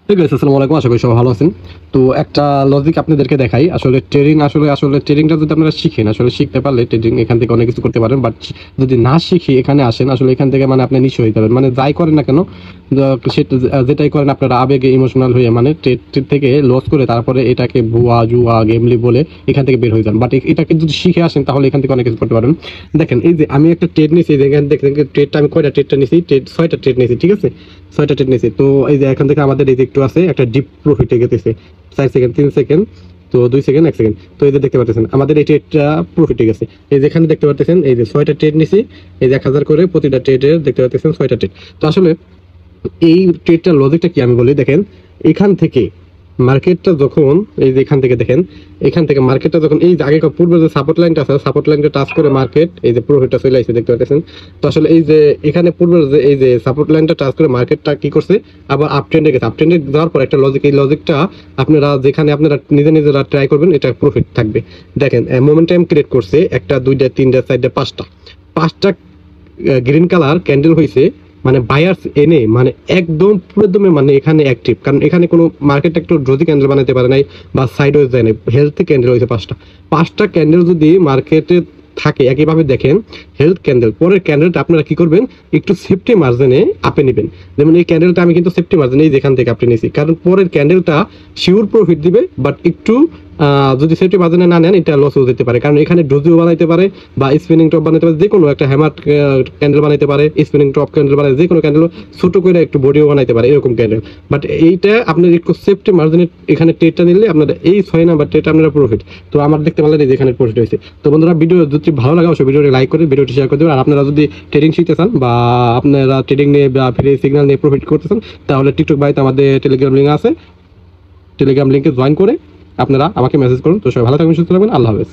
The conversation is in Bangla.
ঠিক আছে, আসসালামু আলাইকুম, আশা করি সবাই ভালো আছেন। তো একটা লজিক আপনাদেরকে দেখাই। আসলে ট্রেডিং আসলে ট্রেডিংটা যদি আপনারা শিখেন, আসলে শিখতে পারলে ট্রেডিং এখান থেকে অনেক কিছু করতে পারেন। বাট যদি না শিখে এখানে আসেন, আসলে এখান থেকে মানে আপনি নিঃস্ব হয়ে যাবেন। মানে যাই করেন না কেন, সেটা যেটাই করেন আপনারা আবেগে ইমোশনাল হয়ে মানে ট্রেড থেকে লস করে তারপরে এটাকে ভুয়া জুয়া গেমলি বলে এখান থেকে বের হয়ে যান। বাট এটাকে যদি শিখে আসেন তাহলে এখান থেকে অনেক কিছু করতে পারেন। দেখেন, এই যে আমি একটা ট্রেড নিয়েছি, এখান থেকে ট্রেডটা আমি কয়টা ট্রেডটা নিয়েছি, ছয়টা ট্রেড নিয়েছি, ঠিক আছে, ছয়টা ট্রেড নিয়েছি। তো এই যে এখান থেকে আমাদের এই যে একটু আছে একটা ডিপ প্রফিটে গেতেছে 4 সেকেন্ড, 3 সেকেন্ড, তো 2 সেকেন্ড, 1 সেকেন্ড। তো এই যে দেখতে পাচ্ছেন আমাদের এই ট্রেডটা প্রফিটে গেছে। এই যে এখানে দেখতে পাচ্ছেন এই যে 6টা ট্রেড নিছি, এই যে 1000 করে প্রতিটা ট্রেডের দেখতে পাচ্ছেন 6টা ট্রেড। তো আসলে এই ট্রেডটার লজিকটা কি আমি বলি, দেখেন এখান থেকে মার্কেটটা যখন এই যে এখান থেকে দেখেন, এখান থেকে মার্কেটটা যখন এই যে আগে পূর্বে যে সাপোর্ট লাইনটা আছে, সাপোর্ট লাইনটা টাচ করে মার্কেট এই যে প্রফিটটা চলে আসছে দেখতে পাচ্ছেন। তো আসলে এই যে এখানে পূর্বে যে এই যে সাপোর্ট লাইনটা টাচ করে মার্কেটটা কি করছে, আবার আপ ট্রেন্ডে গেছে। আপ ট্রেন্ডে যাওয়ার পর একটা লজিক, এই লজিকটা আপনারা যেখানে আপনারা নিজেরা ট্রাই করবেন এটা প্রফিট থাকবে। দেখেন মোমেন্টাম ক্রিয়েট করছে, একটা, দুইটা, তিনটা, চারটা, পাঁচটা, পাঁচটা গ্রিন কালার ক্যান্ডেল হয়েছে। মানে বায়ার্স এনে মানে একদম পুরোদমে মানে এখানে অ্যাক্টিভ, কারণ এখানে কোনো মার্কেট একটু রোজি ক্যান্ডেল বানাতে পারে নাই বা সাইড ওয়েজ দেয় নাই, হেলথি ক্যান্ডেল হয়েছে পাঁচটা। পাঁচটা ক্যান্ডেল যদি মার্কেটে থাকে একইভাবে দেখেন হেলথ ক্যান্ডেল, পরের ক্যান্ডেলটা আপনারা কি করবেন, একটু সেফটি মার্জিনে আপে নেবেন। যেমন এই ক্যান্ডেলটা আমি কিন্তু সেফটি মার্জিনে যেখান থেকে আপনি নিয়েছি, কারণ পরের ক্যান্ডেলটা শিওর প্রফিট দিবে, বাট একটু যদি সেফটি মার্জিনে না নেন এটা লস হয়ে যেতে পারে, কারণ এখানে ডোজিও বানাইতে পারে বা স্পিনিং টপ বানাইতে পারে, যে কোনো একটা হ্যামার ক্যান্ডেল বানাইতে পারে, স্পিনিং টপ ক্যান্ডেল বানাই, যে কোনো ক্যান্ডেল ছোট করে একটু বডিও বানাইতে পারে এরকম ক্যান্ডেল। বাট এইটা আপনার একটু সেফটি মার্জিনে এখানে ট্রেডটা নিলে আপনারা এই 6 নাম্বার ট্রেডটা আপনারা প্রফিট। তো আমার দেখতে পারলেন এই যে এখানে প্রফিট হয়েছে। তো বন্ধুরা, ভিডিও যদি ভালো লাগে অবশ্যই ভিডিওটি লাইক করে ভিডিওটি শেয়ার করে দেবেন। আর আপনারা যদি ট্রেডিং শিখতে চান বা আপনারা ট্রেডিং নিয়ে বা ফ্রি সিগন্যাল নিয়ে প্রফিট করতে চান, তাহলে টিকটক বাড়িতে আমাদের টেলিগ্রাম লিঙ্ক আছে, টেলিগ্রাম লিঙ্কে জয়েন করে আপনারা আমাকে মেসেজ করুন। তো সবাই ভালো থাকবেন, সুস্থ থাকবেন, আল্লাহ হাফেজ।